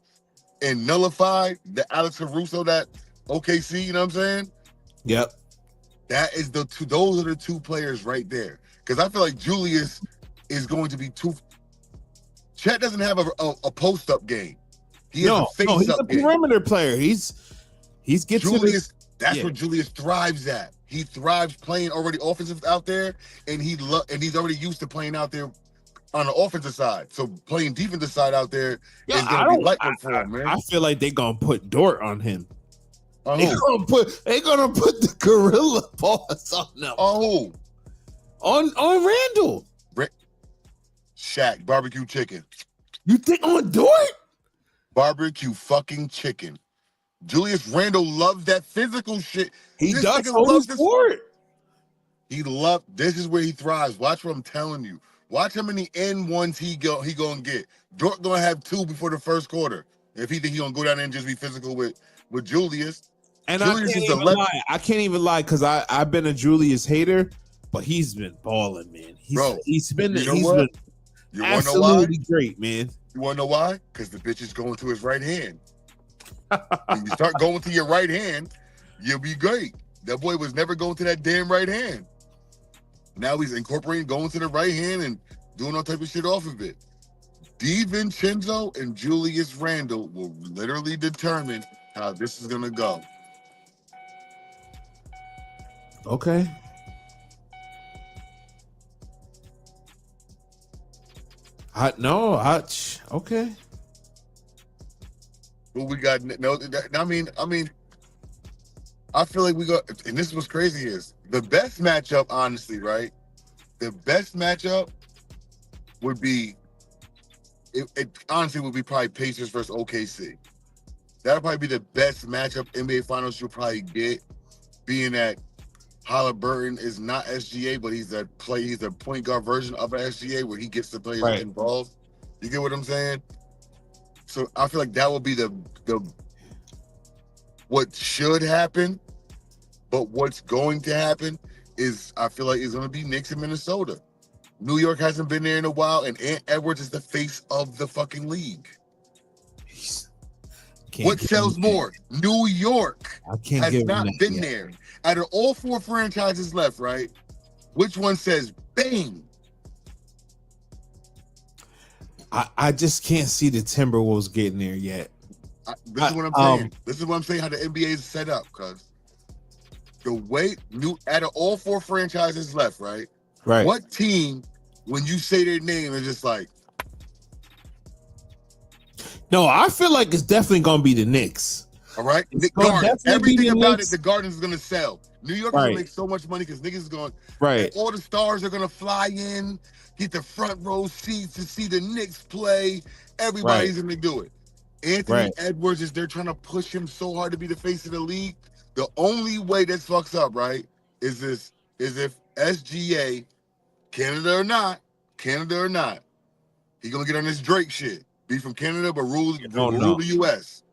S1: and nullify the Alex Caruso that OKC, you know what I'm saying?
S2: Yep.
S1: Those are the two players right there. Because I feel like Julius is going to be too. Chet doesn't have a post-up game. He has a face-up
S2: he's a
S1: game.
S2: perimeter player. He's gets
S1: Julius. That's what Julius thrives at. He thrives playing already offensive out there, and he's already used to playing out there on the offensive side. So playing defensive side out there is going to be lightning for him, man.
S2: I feel like they're gonna put Dort on him.
S1: Oh,
S2: They're gonna put the gorilla paws on them.
S1: oh,
S2: On Randall.
S1: Shaq barbecue chicken.
S2: You think on Dort?
S1: Barbecue fucking chicken. Julius Randle loves that physical shit.
S2: He
S1: This
S2: does
S1: nigga
S2: hold
S1: loves
S2: his Dort.
S1: This is where he thrives. Watch what I'm telling you. Watch how many N1s he gonna get. Dort gonna have 2 before the first quarter. If he think he gonna go down there and just be physical with Julius.
S2: And
S1: Julius
S2: I can't even lie because I've been a Julius hater, but he's been balling, man. He's been
S1: You wanna know why?
S2: absolutely great, man.
S1: You wanna know why? Because the bitch is going to his right hand. When you start going to your right hand, you'll be great. That boy was never going to that damn right hand. Now he's incorporating going to the right hand and doing all type of shit off of it. DiVincenzo and Julius Randle will literally determine how this is gonna go.
S2: Okay. Okay.
S1: Well, we got I feel like we got, and this is what's crazy is the best matchup, honestly, right? The best matchup would be, it honestly would be probably Pacers versus OKC. That'll probably be the best matchup NBA Finals you'll probably get, being that Halliburton is not SGA, but he's a point guard version of an SGA where he gets the players involved. You get what I'm saying? So I feel like that will be the what should happen, but what's going to happen is I feel like it's going to be Knicks in Minnesota. New York hasn't been there in a while, and Ant Edwards is the face of the fucking league. What sells more? New York has not been there. Out of all 4 franchises left, right? Which one says bang?
S2: I just can't see the Timberwolves getting there yet.
S1: This is what I'm saying. This is what I'm saying, how the NBA is set up, because the way out of all 4 franchises left, right?
S2: Right.
S1: What team, when you say their name, is just like?
S2: No, I feel like it's definitely gonna be the Knicks.
S1: All right, Nick Garden. Everything about it, the Garden is gonna sell. New York is gonna make so much money because niggas is going.
S2: Right.
S1: All the stars are gonna fly in, get the front row seats to see the Knicks play. Everybody's gonna do it. Anthony Edwards they're trying to push him so hard to be the face of the league. The only way that fucks up, right, is if SGA, Canada or not, he gonna get on this Drake shit. Be from Canada, but rule the US.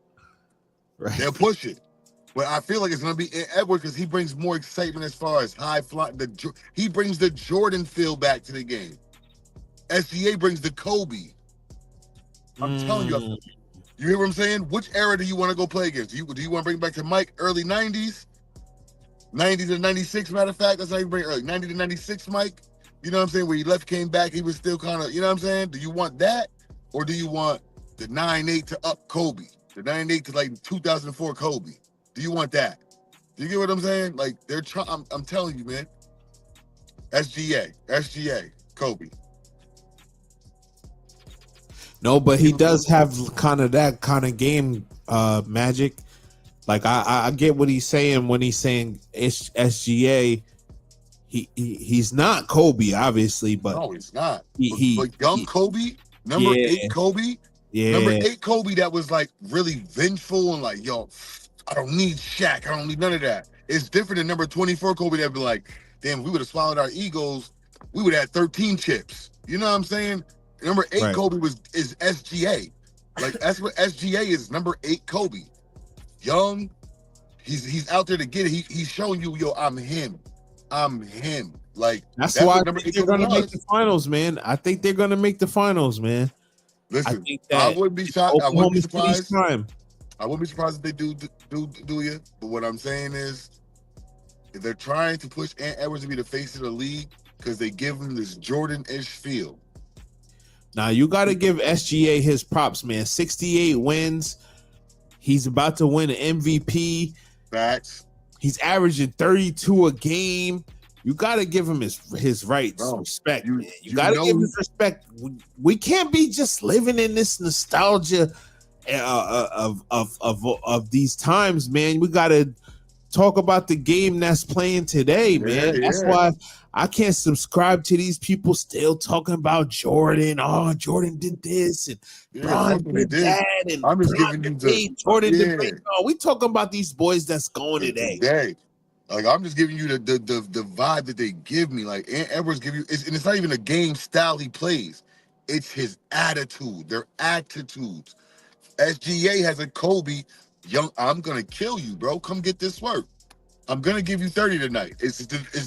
S2: Right.
S1: They'll push it. But I feel like it's gonna be Edwards because he brings more excitement as far as high fly. He brings the Jordan feel back to the game. SGA brings the Kobe. I'm telling you. You hear what I'm saying? Which era do you want to go play against? Do you want to bring back to Mike early 90s? 90 to 96, matter of fact. That's how you bring early 90 to 96, Mike. You know what I'm saying? Where he left, came back, he was still kind of, you know what I'm saying? Do you want that? Or do you want the 9-8 to up Kobe? The 9-8 to like 2004 Kobe? Do you want that? Do you get what I'm saying? Like they're trying, I'm telling you, man. SGA, Kobe.
S2: No, but he does have kind of that kind of game magic. Like I get what he's saying when he's saying SGA. He's not Kobe, obviously, but
S1: No, he's not.
S2: he
S1: But young Kobe, number
S2: yeah,
S1: 8 Kobe,
S2: yeah,
S1: number 8 Kobe that was like really vengeful and like, yo, I don't need Shaq. I don't need none of that. It's different than number 24 Kobe that be like, damn, if we would have swallowed our egos, we would have had 13 chips. You know what I'm saying? Number 8
S2: right.
S1: Kobe is SGA. Like that's what SGA is, number 8 Kobe. Young, he's out there to get it. He's showing you, yo, I'm him. Like
S2: that's why
S1: what
S2: I think they're gonna make the finals, man. I think they're gonna make the finals, man.
S1: Listen,
S2: I think
S1: I wouldn't be shocked. I wouldn't be surprised.
S2: Time.
S1: I wouldn't be surprised if they do you. But what I'm saying is, if they're trying to push Ant Edwards to be the face of the league because they give him this Jordan-ish feel.
S2: Now you got to give SGA his props, man. 68 wins. He's about to win an MVP.
S1: Facts.
S2: He's averaging 32 a game. You got to give him his rights, respect. You got to give him respect. We can't be just living in this nostalgia of these times, man. We got to talk about the game that's playing today, man. That's why I can't subscribe to these people still talking about Jordan. Oh, Jordan did this and Bron did that. And
S1: I'm just giving you the
S2: Jordan did. Oh, we talking about these boys that's going today.
S1: Like I'm just giving you the vibe that they give me. Like Ant Edwards give you, and it's not even a game style he plays. It's his attitude. Their attitudes. SGA has a Kobe. Young, I'm gonna kill you, bro. Come get this work. I'm gonna give you 30 tonight. Am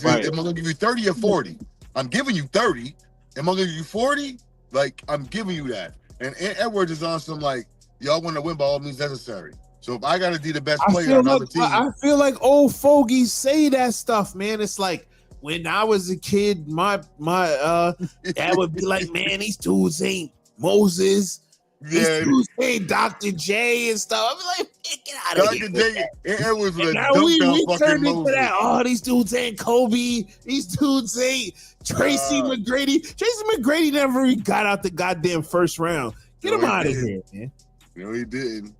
S1: I gonna give you 30 or 40? I'm giving you 30. Am I gonna give you 40? Like I'm giving you that. And Ant Edwards is on some like, y'all want to win by all means necessary. So if I gotta be the best player on the team,
S2: I feel like old fogies say that stuff, man. It's like when I was a kid, my dad would be like, "Man, these dudes ain't Moses. These dudes ain't Dr. J and stuff." I'm like, "Get out of here."
S1: Dr. J, it was a
S2: we turned into that. Oh, these dudes ain't Kobe. These dudes ain't Tracy McGrady. Tracy McGrady never even got out the goddamn first round. Get him out of here, man.
S1: No, he didn't.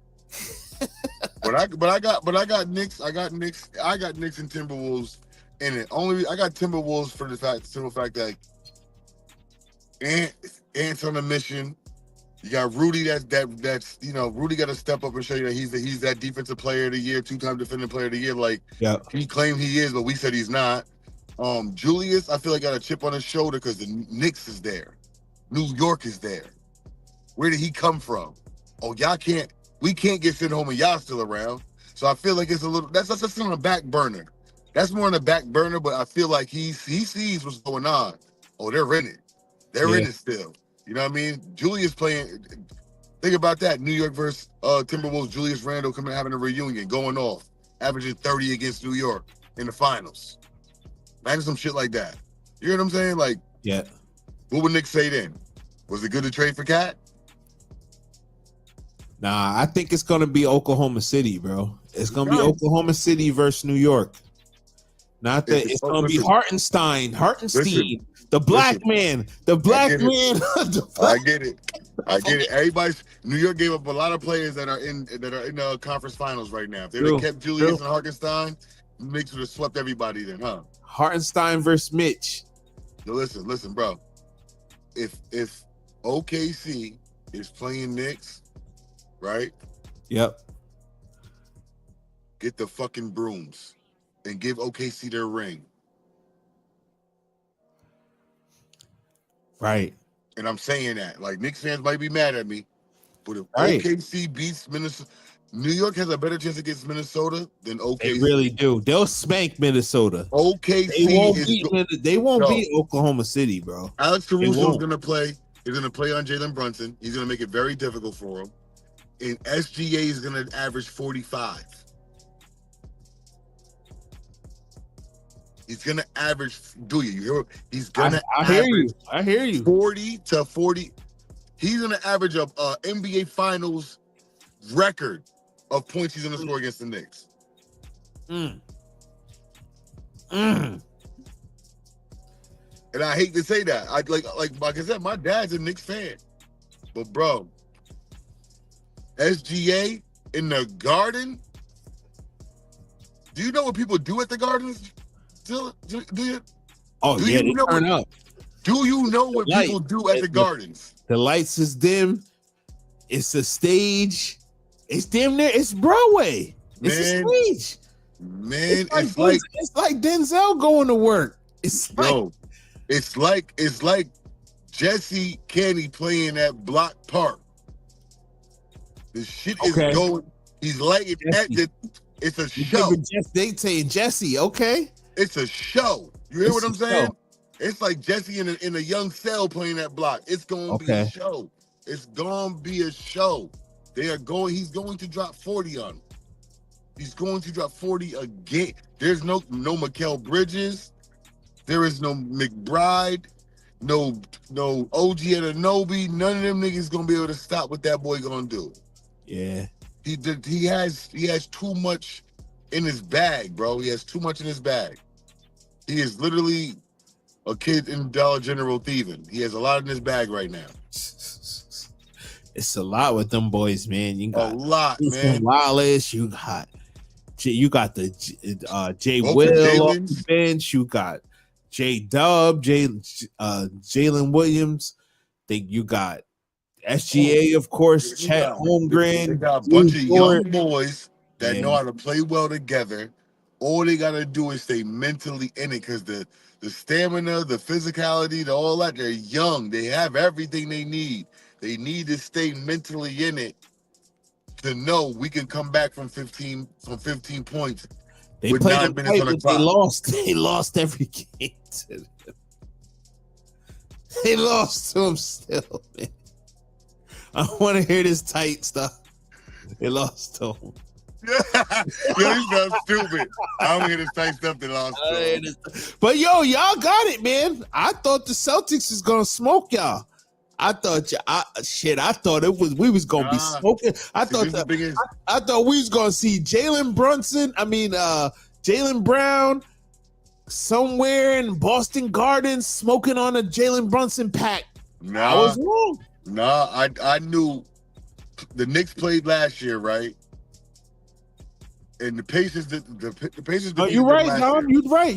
S1: but I got Knicks. I got Knicks and Timberwolves in it. I got Timberwolves for the simple fact that Ant's on a mission. You got Rudy. That's Rudy got to step up and show you that he's that defensive player of the year, 2-time defending player of the year. Like he claimed he is, but we said he's not. Julius, I feel like got a chip on his shoulder because the Knicks is there. New York is there. Where did he come from? Oh, we can't get sent home and y'all still around. So I feel like it's a little, that's just on the back burner. That's more on the back burner, but I feel like he sees what's going on. Oh, they're in it. They're in it still. You know what I mean? Julius playing, think about that. New York versus Timberwolves, Julius Randle having a reunion, going off, averaging 30 against New York in the finals. Imagine some shit like that. You know what I'm saying? Like, what would Nick say then? Was it good to trade for Cat?
S2: Nah, I think it's gonna be Oklahoma City, bro. It's gonna be Oklahoma City versus New York. Not that it's gonna be Hartenstein, the black man.
S1: I get it. Everybody's New York gave up a lot of players that are in the conference finals right now. If they would have kept Julius and Hartenstein, Knicks would have swept everybody then, huh?
S2: Hartenstein versus Mitch.
S1: Now listen, bro. If OKC is playing Knicks, right?
S2: Yep.
S1: Get the fucking brooms and give OKC their ring.
S2: Right.
S1: And I'm saying that. Like, Knicks fans might be mad at me, but if OKC beats Minnesota, New York has a better chance against Minnesota than OKC.
S2: They really do. They'll spank Minnesota.
S1: OKC
S2: they won't beat Oklahoma City, bro.
S1: Alex Caruso's gonna play. He's gonna play on Jalen Brunson. He's gonna make it very difficult for him. And SGA is gonna average 45. He's gonna average. Do you hear? He's gonna.
S2: I hear you.
S1: 40 to 40. He's gonna average a NBA Finals record of points he's gonna score against the Knicks. And I hate to say that. Like I said, my dad's a Knicks fan. But bro, SGA in the Garden. Do you know what people do at the Gardens? Do you?
S2: Oh
S1: Do
S2: yeah,
S1: you
S2: they
S1: know
S2: turn up.
S1: Do you know what
S2: Light.
S1: people do at the Gardens?
S2: The lights is dim. It's a stage. It's damn near. It's Broadway. It's a stage.
S1: Man,
S2: it's like Denzel going to work. It's like Jesse Candy playing at Block Park. The shit is going. He's lighting that. It's a show. They saying Jesse. Okay.
S1: It's a show. You hear what I'm saying? It's like Jesse in a young cell playing that block. It's going to be a show. It's going to be a show. He's going to drop 40 on him. He's going to drop 40 again. There's no Mikal Bridges. There is no McBride. No OG Anunoby. None of them niggas going to be able to stop what that boy going to do.
S2: Yeah.
S1: He has too much in his bag, bro. He has too much in his bag. He is literally a kid in Dollar General thieving. He has a lot in his bag right now.
S2: It's a lot with them boys, man. You got
S1: a lot, man.
S2: Wallace, you got the Jay Will off the bench. You got J Dub, Jalen Williams. You got SGA, of course. Chet Holmgren.
S1: They got a bunch of young boys that know how to play well together. All they gotta do is stay mentally in it, because the stamina, the physicality, all that, they're young. They have everything they need. They need to stay mentally in it to know we can come back from 15 points.
S2: They
S1: with
S2: played
S1: 9 minutes on the clock.
S2: They lost every game to them. They lost to them still, man. I want to hear this tight stuff. They lost to them.
S1: Yo, you sound stupid. I don't hear this tight stuff they lost to them.
S2: But yo, y'all got it, man. I thought the Celtics was gonna smoke y'all. I thought we was gonna be smoking. I thought we was gonna see Jalen Brown somewhere in Boston Gardens smoking on a Jalen Brunson pack. I was wrong.
S1: I knew the Knicks played last year, right? And the Pacers, the Pacers.
S2: Oh, you're right, Dom. You're right.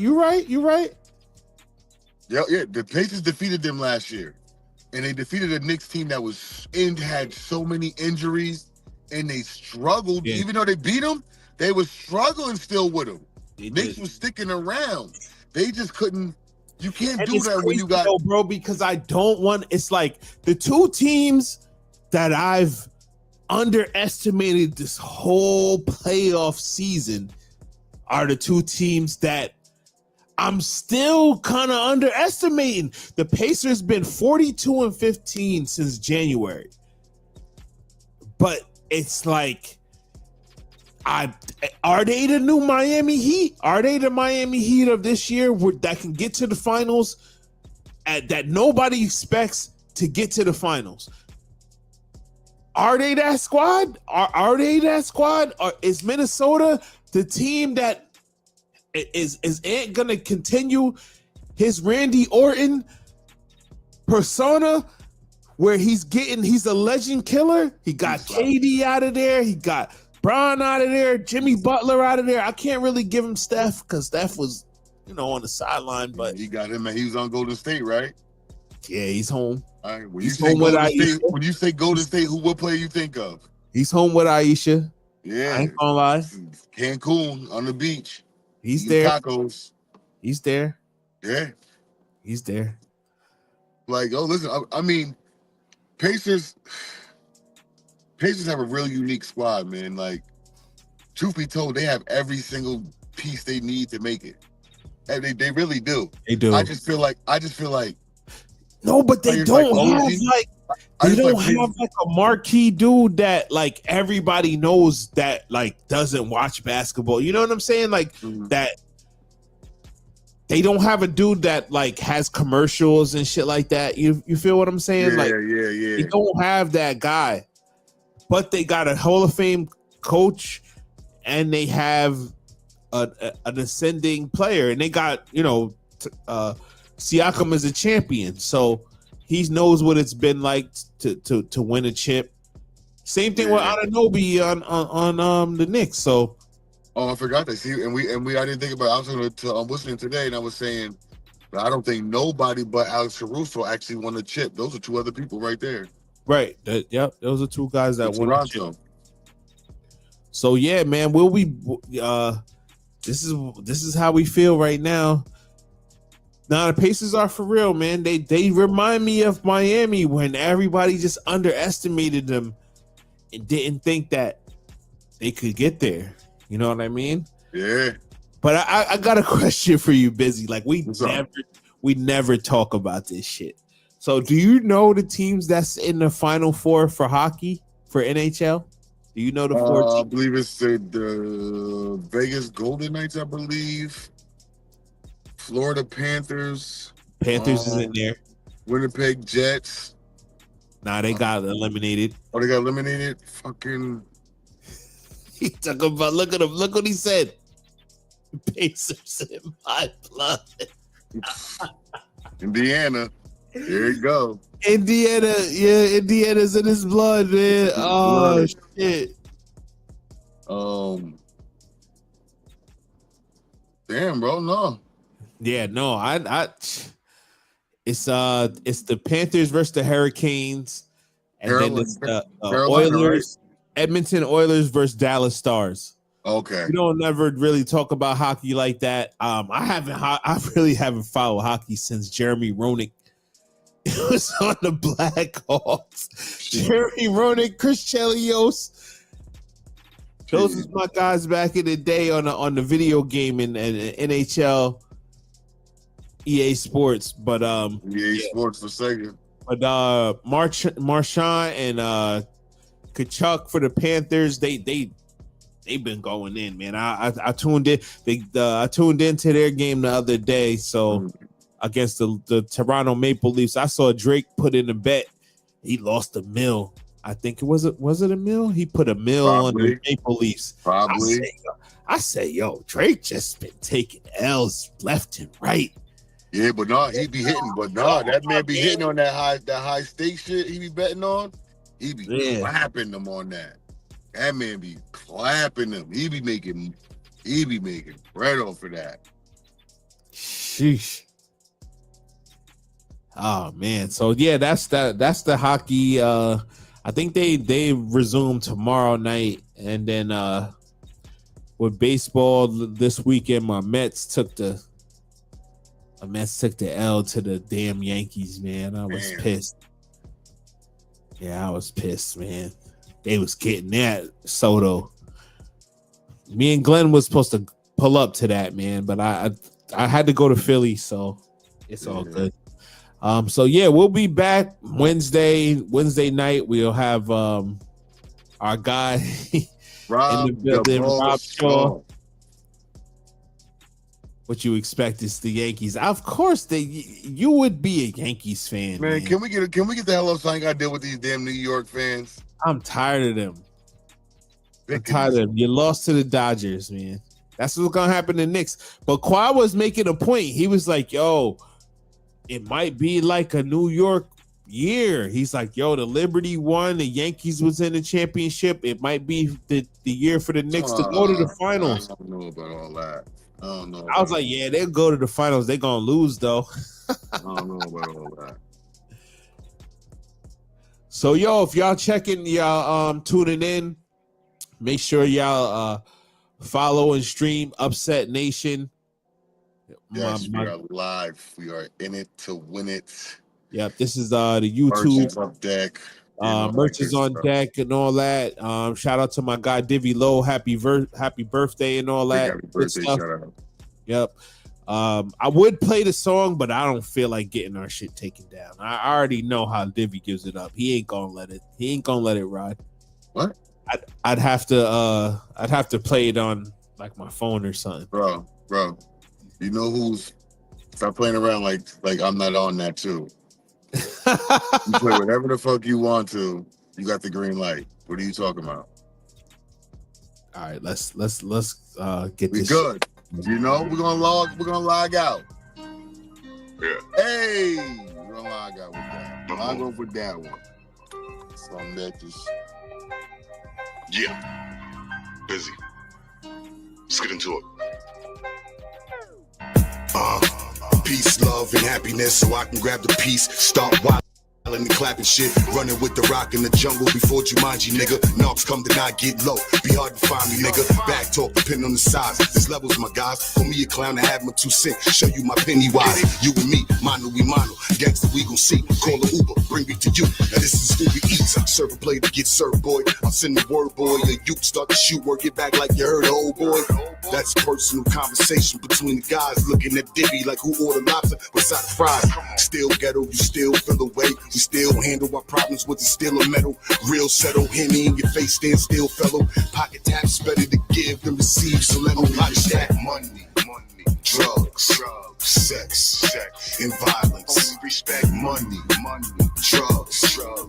S1: Yeah. The Pacers defeated them last year. And they defeated a Knicks team that had so many injuries, and they struggled. Yeah. Even though they beat them, they were struggling still with them. Knicks was sticking around. They just couldn't. You can't do that when you got,
S2: bro. Because I don't want. It's like the two teams that I've underestimated this whole playoff season are the two teams that I'm still kind of underestimating. The Pacers been 42-15 since January. But it's like, are they the new Miami Heat? Are they the Miami Heat of this year that can get to the finals that nobody expects to get to the finals? Are they that squad? Are they that squad? Or is Minnesota the team that is Ant gonna continue his Randy Orton persona where he's a legend killer? He got KD out of there, he got Bron out of there, Jimmy Butler out of there. I can't really give him Steph because Steph was, on the sideline, but
S1: he got him and he was on Golden State, right?
S2: Yeah, he's home.
S1: All right. When you say Golden State, what player you think of?
S2: He's home with Aisha.
S1: Yeah.
S2: I ain't gonna lie.
S1: Cancun on the beach.
S2: He's there.
S1: Tacos.
S2: He's there.
S1: Yeah.
S2: He's there.
S1: Like, listen, I mean, Pacers have a really unique squad, man. Like, truth be told, they have every single piece they need to make it. And they really do.
S2: They do.
S1: I just feel like
S2: no, but they don't have a marquee dude that like everybody knows that like doesn't watch basketball. You know what I'm saying? Like that they don't have a dude that like has commercials and shit like that. You feel what I'm saying?
S1: Yeah.
S2: They don't have that guy. But they got a Hall of Fame coach and they have an ascending player, and they got Siakam is a champion, so he knows what it's been like to win a chip. Same thing with Anunoby on the Knicks. So,
S1: I forgot that. See, and I didn't think about it. I was listening today, and I was saying, I don't think nobody but Alex Caruso actually won a chip. Those are two other people right there.
S2: Right. Yep. Those are two guys that won a chip.
S1: Toronto.
S2: So yeah, man, will we? This is how we feel right now. Now the Pacers are for real, man. They remind me of Miami when everybody just underestimated them and didn't think that they could get there. You know what I mean?
S1: Yeah.
S2: But I got a question for you, Busy. Like we never talk about this shit. So do you know the teams that's in the Final Four for hockey for NHL? Do you know the four teams?
S1: I believe it's the Vegas Golden Knights, I believe. Florida Panthers.
S2: Panthers is in there.
S1: Winnipeg Jets.
S2: Nah, they got eliminated.
S1: Oh, they got eliminated? Fucking.
S2: He talking about, look at him. Look what he said. Pacers in my blood.
S1: Indiana. There you go.
S2: Indiana. Yeah, Indiana's in his blood, man. Oh, shit.
S1: Damn, bro, no.
S2: Yeah, no, it's the Panthers versus the Hurricanes, and then it's the Oilers, right? Edmonton Oilers versus Dallas Stars.
S1: Okay,
S2: we don't never really talk about hockey like that. I really haven't followed hockey since Jeremy Roenick was on the Blackhawks. Jeremy Roenick, Chris Chelios. Those was my guys back in the day on the video game and NHL. EA Sports, but
S1: EA Sports for Sega.
S2: But Marchand and Kachuk for the Panthers, they've been going in, man. I tuned in. I tuned into their game the other day. So against the Toronto Maple Leafs, I saw Drake put in a bet. He lost $1 million. I think was it $1 million? He put $1 million on the Maple Leafs.
S1: Probably.
S2: I say, yo, Drake just been taking L's left and right.
S1: Yeah, but no, he be hitting. But no, that man be hitting on that high stake shit he be betting on. He be clapping them on that. That man be clapping them. He be making bread off of that.
S2: Sheesh. Oh man. So yeah, that's the hockey. I think they resume tomorrow night, and then with baseball this weekend, my Mets took the L to the damn Yankees, man. I was pissed. Yeah, I was pissed, man. They was getting that Soto. Me and Glenn was supposed to pull up to that, man, but I had to go to Philly, so it's all good. So yeah, we'll be back Wednesday night. We'll have our guy
S1: Rob
S2: in the building, Rob Shaw. What you expect is the Yankees. Of course, you would be a Yankees fan, man.
S1: Can we get the hell up something I did with these damn New York fans? I'm
S2: tired of them. You lost to the Dodgers, man. That's what's gonna happen to Knicks. But Kawhi was making a point. He was like, "Yo, it might be like a New York year." He's like, "Yo, the Liberty won. The Yankees was in the championship. It might be the year for the Knicks to go to the finals."
S1: I don't know about all that.
S2: I was like, yeah, they'll go to the finals. They're gonna lose though.
S1: I don't know about all that.
S2: So yo, if y'all checking, y'all tuning in, make sure y'all follow and stream Upset Nation.
S1: Yes, we are live. We are in it to win it.
S2: Yep, this is the YouTube.
S1: Merch is up deck.
S2: Merch is on deck and all that. Shout out to my guy Divvy Low. Happy birthday and all that.
S1: Happy birthday, shout out.
S2: Yep. I would play the song, but I don't feel like getting our shit taken down. I already know how Divvy gives it up. He ain't gonna let it ride.
S1: What?
S2: I'd have to play it on like my phone or something.
S1: Bro. You know who's stop playing around like I'm not on that too. You play whatever the fuck you want to. You got the green light. What are you talking about?
S2: All right, let's get
S1: we
S2: this.
S1: Good. You know, we're gonna log out. Hey, you know what I got with that. I'll go for that one. Something that just...
S3: Yeah. Busy. Let's get into it. Peace, love, and happiness, so I can grab the piece. Start wildin' and clapping shit. Running with the rock in the jungle before Jumanji, nigga. Knobs come to not get low. Be hard to find me, nigga. Back talk, depending on the size. There's levels, my guys. Call me a clown to have my 2 cents. Show you my penny wise. You and me, mano we mano. Gangsta we gon' see. Call the Uber, bring me to you. Now this is Scooby Eats. Serve a plate to get served, boy. I'll send the word, boy. Your youth start to shoot, work it back like you heard, old boy. That's personal conversation between the guys. Looking at Dibby like who ordered lobster beside the fries. Still ghetto, you still feel the way. We still handle our problems with the steel or metal. Real settle, Henny in your face, stand still, fellow. Pocket taps better to give than receive, so let me watch that. Money, drugs, sex, and violence. Only respect money, drugs,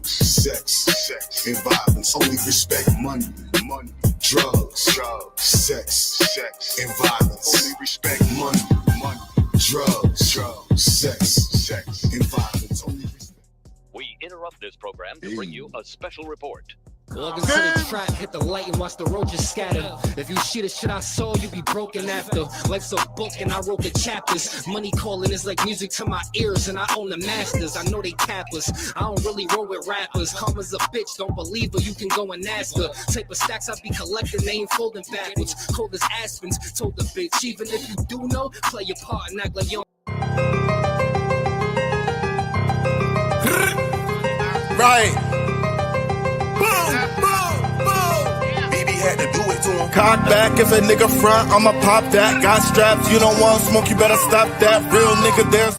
S3: sex, and violence. Only respect money, drugs, sex, and violence. Only respect money, drugs, sex, and violence. Only respect.
S5: We interrupt this program to bring you a special report.
S6: Log into the trap, hit the light and watch the roaches scatter. If you see the shit I saw, you be broken after. Life's a book and I wrote the chapters. Money calling is like music to my ears and I own the masters. I know they cappers. I don't really roll with rappers. Karma's a bitch, don't believe her, you can go and ask her. Type of stacks I be collecting, they ain't folding backwards. Cold as aspens, told the bitch. Even if you do know, play your part and act like you
S3: Right. Boom, boom, boom. BB had to do it to him. Cock back if a nigga front, I'ma pop that. Got straps, you don't want smoke, you better stop that. Real nigga, there's